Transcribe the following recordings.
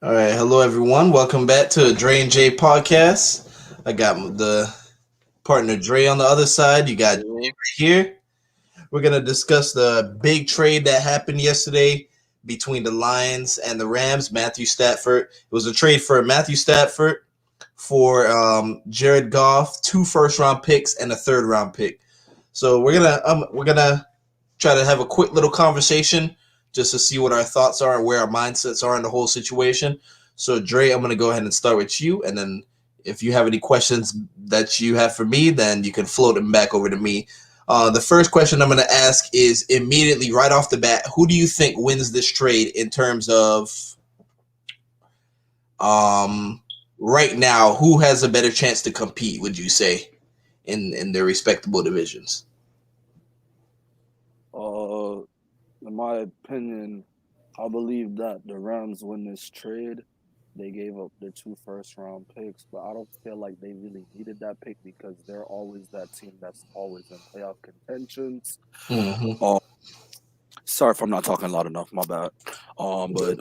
All right, hello everyone. Welcome back to Dre and J podcast. I got the partner Dre on the other side. You got Jay Yo, right here. We're gonna discuss the big trade that happened yesterday between the Lions and the Rams. Matthew Stafford. It was a trade for Matthew Stafford for Jared Goff, two first round picks and a third round pick. So we're gonna try to have a quick little conversation just to see what our thoughts are and where our mindsets are in the whole situation. So, Dre, I'm going to go ahead and start with you. And then if you have any questions that you have for me, then you can float them back over to me. The first question I'm going to ask is immediately right off the bat, who do you think wins this trade in terms of um, right now? Who has a better chance to compete, would you say, in their respectable divisions? uh, in my opinion, I believe that the Rams win this trade. They gave up their two first round picks, but I don't feel like they really needed that pick because they're always that team that's always in playoff contentions. Mm-hmm. Uh, Sorry if I'm not talking loud enough, my bad. But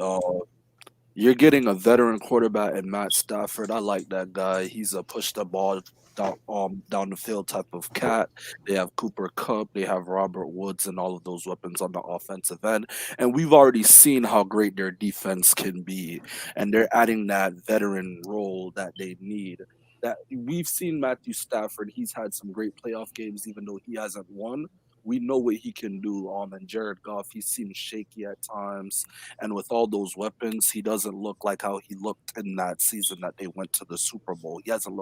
You're getting a veteran quarterback in Matt Stafford. I like that guy. He's a push the ball down the field type of cat. They have Cooper Cup, they have Robert Woods, and all of those weapons on the offensive end. And we've already seen how great their defense can be. And they're adding that veteran role that they need. That we've seen Matthew Stafford. He's had some great playoff games, even though he hasn't won. We know what he can do. And Jared Goff, he seems shaky at times, and with all those weapons, he doesn't look like how he looked in that season that they went to the Super Bowl. Mm-hmm. He hasn't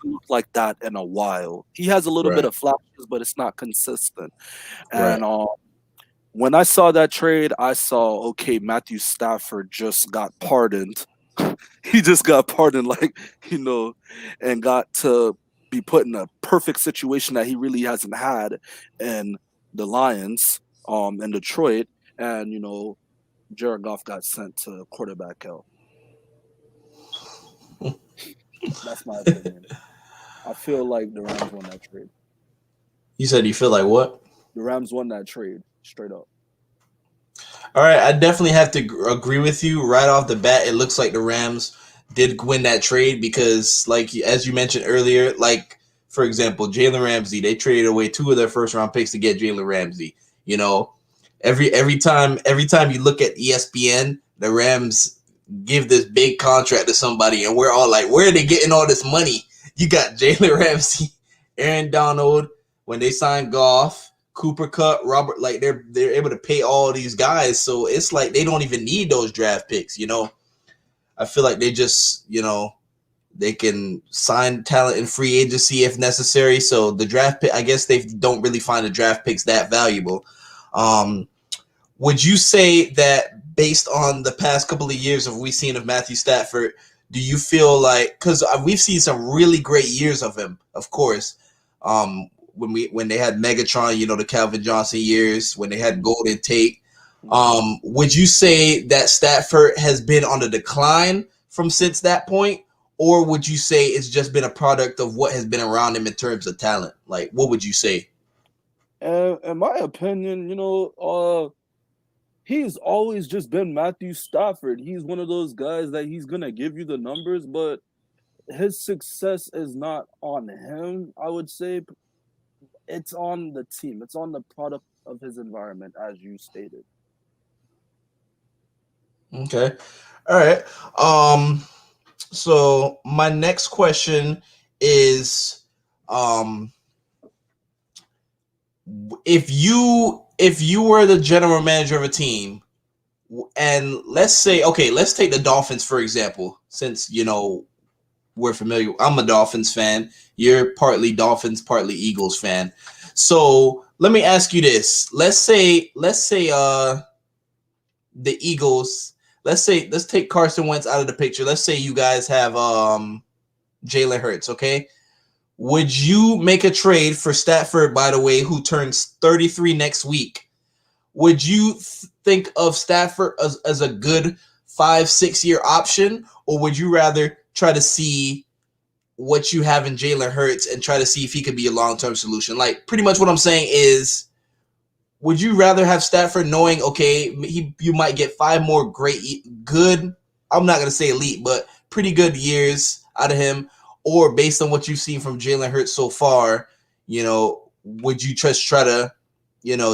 looked like that in a while. He has a little bit Right. of flashes, but it's not consistent. Right. And when I saw that trade, I saw okay, Matthew Stafford just got pardoned. He just got pardoned, you know, and got to be put in a perfect situation that he really hasn't had in the Lions, in Detroit, and Jared Goff got sent to quarterback hell. That's my opinion. I feel like the Rams won that trade. You said you feel like what? The Rams won that trade straight up. All right, I definitely have to agree with you right off the bat. It looks like the Rams did win that trade because, like as you mentioned earlier, like for example, Jalen Ramsey, they traded away two of their first round picks to get Jalen Ramsey. You know, every time you look at ESPN, the Rams give this big contract to somebody, and we're all like, where are they getting all this money? You got Jalen Ramsey, Aaron Donald when they signed Goff. Cooper Cup, Robert, like they're able to pay all these guys, so it's like they don't even need those draft picks. I feel like they just they can sign talent in free agency if necessary. So the draft pick, I guess they don't really find the draft picks that valuable. Um, would you say that based on the past couple of years of we've seen of Matthew Stafford, do you feel like because we've seen some really great years of him, of course. When they had Megatron, the Calvin Johnson years, when they had Golden Tate, Mhm. would you say that Stafford has been on the decline from since that point, or would you say it's just been a product of what has been around him in terms of talent? Like, what would you say? And in my opinion, he's always just been Matthew Stafford. He's one of those guys that he's gonna give you the numbers, but his success is not on him. I would say it's on the team. It's on the product of his environment, as you stated. Okay, all right. So my next question is, um, if you were the general manager of a team, and let's take the Dolphins for example, since we're familiar. I'm a Dolphins fan. You're partly Dolphins, partly Eagles fan. So let me ask you this: let's say the Eagles. Let's take Carson Wentz out of the picture. Let's say you guys have Jalen Hurts. Okay, would you make a trade for Stafford? By the way, who turns 33 next week? Would you think of Stafford as a good 5-6 year option, or would you rather try to see what you have in Jalen Hurts and try to see if he could be a long term solution? Like, pretty much what I'm saying is, would you rather have Stafford knowing, okay, you might get 5 more good I'm not gonna say elite, but pretty good years out of him, or based on what you've seen from Jalen Hurts so far, would you just try to,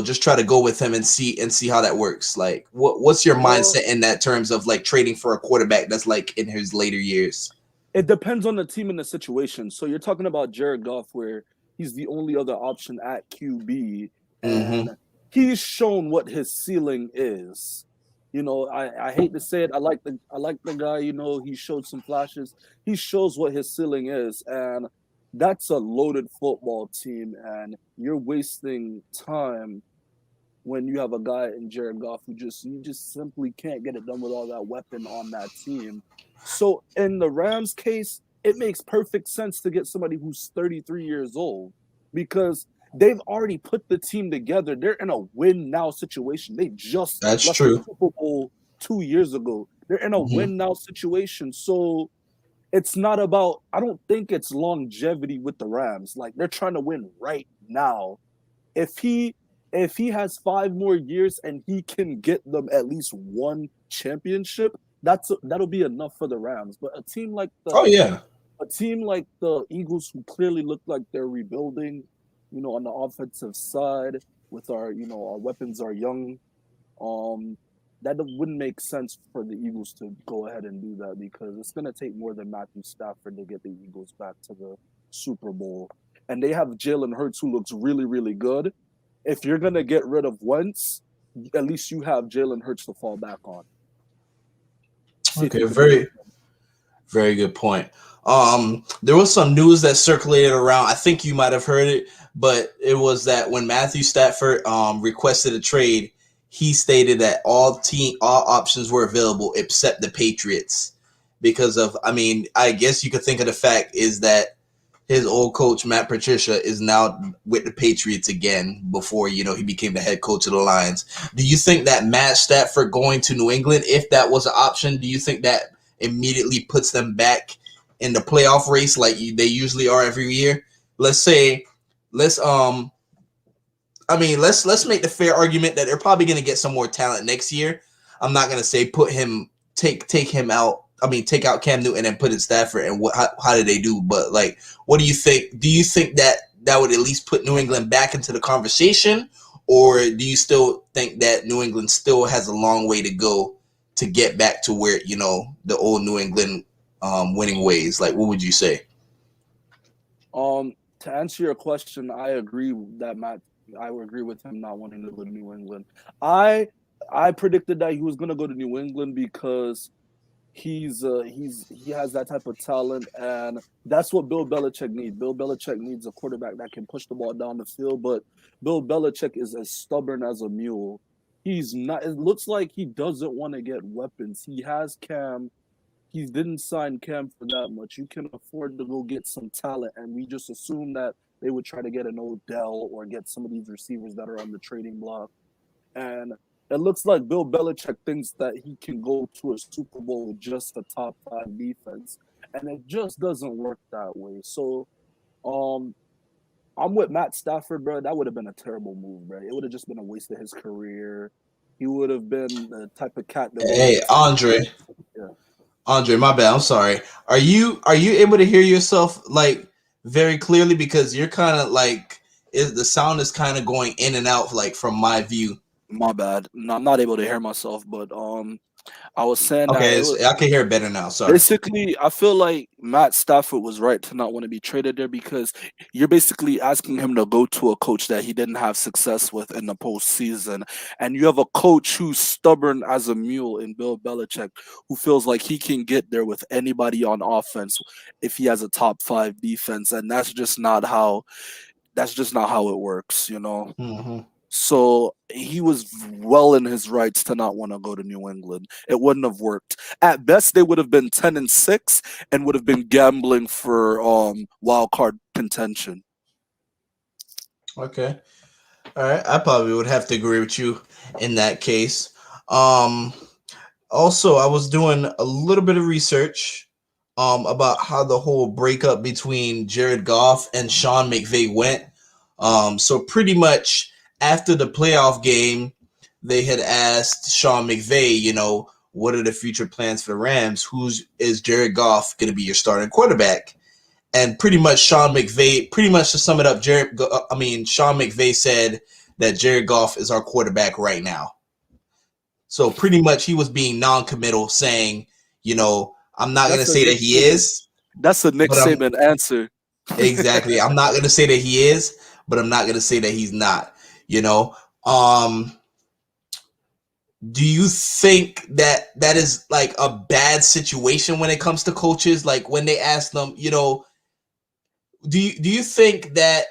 just try to go with him and see how that works? Like, what's your Well, mindset in that terms of like trading for a quarterback that's like in his later years? it depends on the team and the situation. So you're talking about Jared Goff, where he's the only other option at QB, and Mm-hmm. he's shown what his ceiling is. I hate to say it. I like the guy. He showed some flashes. He shows what his ceiling is, and that's a loaded football team. And you're wasting time when you have a guy in Jared Goff who you just simply can't get it done with all that weapon on that team. So in the Rams case, it makes perfect sense to get somebody who's 33 years old because they've already put the team together. They're in a win now situation. They just That's left the true. Super Bowl 2 years ago. They're in a Mm-hmm. win now situation. So it's not about, I don't think it's longevity with the Rams. Like they're trying to win right now. If he has 5 more years and he can get them at least one championship, that'll be enough for the Rams. But Oh yeah. a team like the Eagles, who clearly look like they're rebuilding, on the offensive side with our weapons are young. Um, that wouldn't make sense for the Eagles to go ahead and do that because it's going to take more than Matthew Stafford to get the Eagles back to the Super Bowl. And they have Jalen Hurts, who looks really, really good. If you're going to get rid of Wentz, at least you have Jalen Hurts to fall back on. See if Okay. you could do Very, very good point. There was some news that circulated around. I think you might have heard it, but it was that when Matthew Stafford requested a trade, he stated that all options were available except the Patriots because of. I mean, I guess you could think of the fact is that his old coach Matt Patricia is now with the Patriots again. Before he became the head coach of the Lions. Do you think that Matt Stafford going to New England, if that was an option, do you think that immediately puts them back in the playoff race like they usually are every year? Let's say, let's let's make the fair argument that they're probably going to get some more talent next year. I'm not going to say put him take him out. I mean, take out Cam Newton and put in Stafford. And how did they do? But like, what do you think? Do you think that would at least put New England back into the conversation, or do you still think that New England still has a long way to go to get back to where the old New England winning ways? Like, what would you say? To answer your question, I agree that Matt. I would agree with him not wanting to go to New England. I I predicted that he was going to go to New England because he has that type of talent, and that's what Bill Belichick needs. Bill Belichick needs a quarterback that can push the ball down the field, but Bill Belichick is as stubborn as a mule. He's not. It looks like he doesn't want to get weapons. He has Cam. He didn't sign Cam for that much. You can afford to go get some talent, and we just assume that they would try to get an Odell or get some of these receivers that are on the trading block. And it looks like Bill Belichick thinks that he can go to a Super Bowl with just a top five defense. And it just doesn't work that way. So um I'm with Matt Stafford, bro. That would have been a terrible move, bro. It would have just been a waste of his career. He would have been the type of cat that would have Hey, been Andre. yeah. Andre, my bad. I'm sorry. Are you able to hear yourself like very clearly because you're kind of like the sound is kind of going in and out like from my view. My bad. No, I'm not able to hear myself, but I was saying that Okay, it was I can hear it better now. Sorry. basically, I feel like Matt Stafford was right to not want to be traded there because you're basically asking him to go to a coach that he didn't have success with in the postseason. And you have a coach who's stubborn as a mule in Bill Belichick, who feels like he can get there with anybody on offense if he has a top five defense. And that's just not how it works. Hmm. So he was well in his rights to not want to go to New England. It wouldn't have worked. At best, they would have been 10-6 and would have been gambling for wild card contention. Okay. All right. I probably would have to agree with you in that case. Um. Also, I was doing a little bit of research about how the whole breakup between Jared Goff and Sean McVay went. So pretty much after the playoff game, they had asked Sean McVay, what are the future plans for the Rams? Is Jared Goff going to be your starting quarterback? And pretty much Sean McVay, pretty much to sum it up, Sean McVay said that Jared Goff is our quarterback right now. So pretty much he was being non-committal, saying, I'm not going to say that he is. That's a Nick Saban answer. Exactly. I'm not going to say that he is, but I'm not going to say that he's not. Do you think that is like a bad situation when it comes to coaches? Like when they ask them, do you think that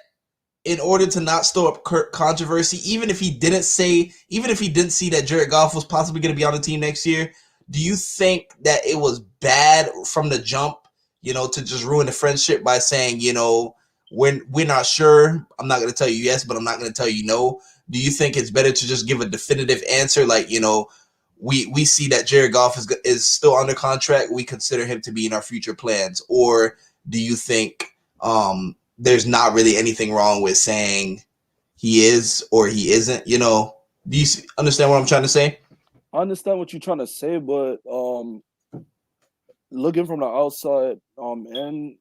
in order to not stir up controversy, even if he didn't see that Jared Goff was possibly going to be on the team next year, do you think that it was bad from the jump, to just ruin the friendship by saying, we're not sure. I'm not going to tell you yes, but I'm not going to tell you no. Do you think it's better to just give a definitive answer? Like, we see that Jared Goff is still under contract. We consider him to be in our future plans. Or do you think there's not really anything wrong with saying he is or he isn't? Do you understand what I'm trying to say? I understand what you're trying to say, but looking from the outside, and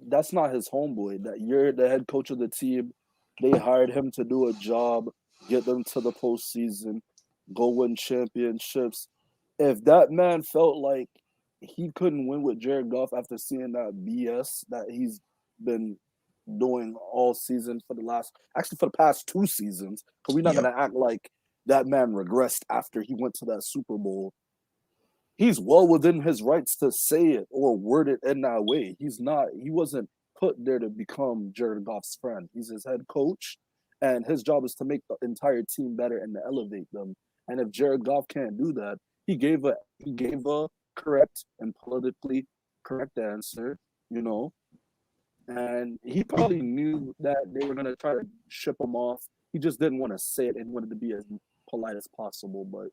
that's not his homeboy. That you're the head coach of the team. They hired him to do a job, get them to the postseason, go win championships. If that man felt like he couldn't win with Jared Goff after seeing that BS that he's been doing all season for the past 2 seasons, because we're not going to act like that man regressed after he went to that Super Bowl. He's well within his rights to say it or word it in that way. He wasn't put there to become Jared Goff's friend. He's his head coach, and his job is to make the entire team better and to elevate them. And if Jared Goff can't do that, he gave a correct and politically correct answer, and he probably knew that they were going to try to ship him off. He just didn't want to say it and wanted to be as polite as possible, but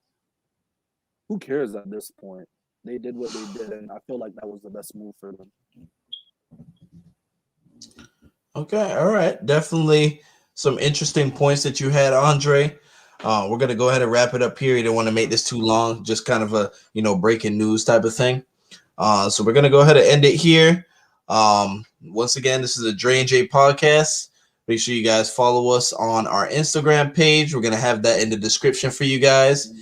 who cares at this point? They did what they did, and I feel like that was the best move for them. Okay, all right. Definitely some interesting points that you had, Andre. We're going to go ahead and wrap it up here. You don't want to make this too long, just kind of a, breaking news type of thing. So we're going to go ahead and end it here. Once again, this is a Dre and J podcast. Make sure you guys follow us on our Instagram page. We're going to have that in the description for you guys.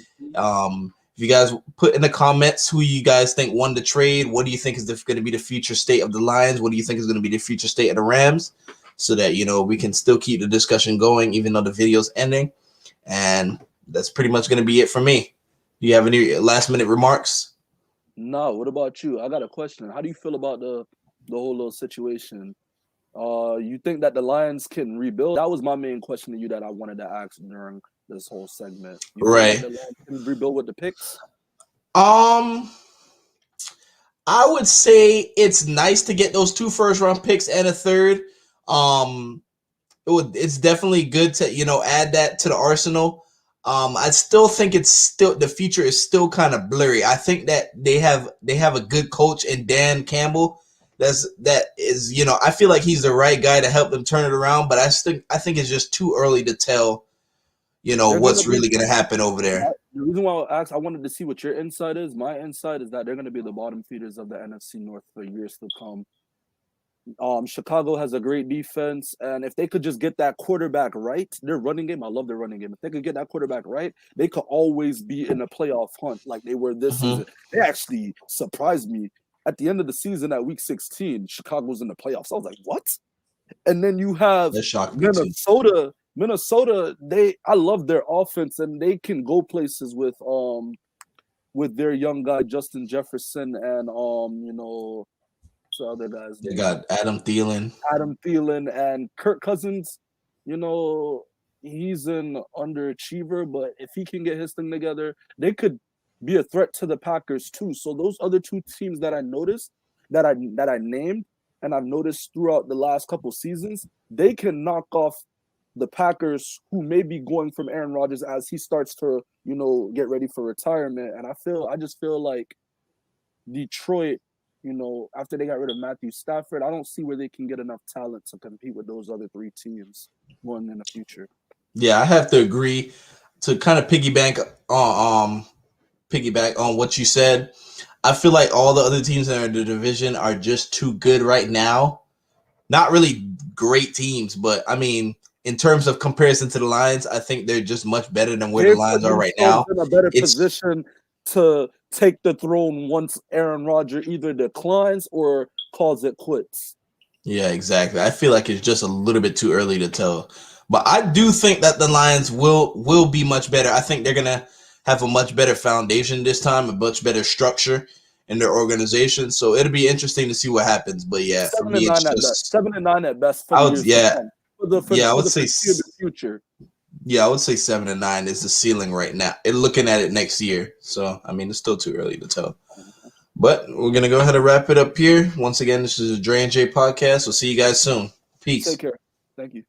If you guys put in the comments who you guys think won the trade, what do you think is going to be the future state of the Lions? What do you think is going to be the future state of the Rams? So that, we can still keep the discussion going, even though the video's ending. And that's pretty much going to be it for me. Do you have any last minute remarks? No. What about you? I got a question. How do you feel about the whole little situation? You think that the Lions can rebuild? That was my main question to you that I wanted to ask during this whole segment. You right. Think that the Lions can rebuild with the picks? I would say it's nice to get those 2 first-round picks and a third. It's definitely good to add that to the arsenal. I still think the future is still kind of blurry. I think that they have a good coach in Dan Campbell. That is I feel like he's the right guy to help them turn it around. But I think it's just too early to tell what's really going to happen over there. The reason why I wanted to see what your insight is. My insight is that they're going to be the bottom feeders of the NFC North for years to come. Chicago has a great defense, and if they could just get that quarterback right, their running game, I love their running game. If they could get that quarterback right, they could always be in a playoff hunt like they were this season. They actually surprised me. At the end of the season at week 16, Chicago was in the playoffs. I was like, what? And then you have Minnesota. Minnesota, I love their offense, and they can go places with their young guy Justin Jefferson and the other guys. They got Adam Thielen and Kirk Cousins. He's an underachiever, but if he can get his thing together, they could be a threat to the Packers too. So those other 2 teams that I noticed, that I named, and I've noticed throughout the last couple seasons, they can knock off the Packers, who may be going from Aaron Rodgers as he starts to, get ready for retirement. And I just feel like Detroit, after they got rid of Matthew Stafford, I don't see where they can get enough talent to compete with those other 3 teams going in the future. Yeah, I have to agree. To kind of piggyback piggyback on what you said. I feel like all the other teams in the division are just too good right now. Not really great teams, but I mean, in terms of comparison to the Lions, I think they're just much better than where the They put Lions are right themselves now. in a better It's position to take the throne once Aaron Rodgers either declines or calls it quits. Yeah, exactly. I feel like it's just a little bit too early to tell. But I do think that the Lions will be much better. I think they're gonna have a much better foundation this time, a much better structure in their organization. So it'll be interesting to see what happens. But yeah, for Seven me and it's nine at best. just 7 and 9 at best for I the would years to yeah, come. For the yeah, I for would the say foreseeable future. yeah, I would say 7 and 9 is the ceiling right now. And looking at it next year. So I mean it's still too early to tell. But we're gonna go ahead and wrap it up here. Once again, this is a Dre and J podcast. We'll see you guys soon. Take Peace. care. Thank you.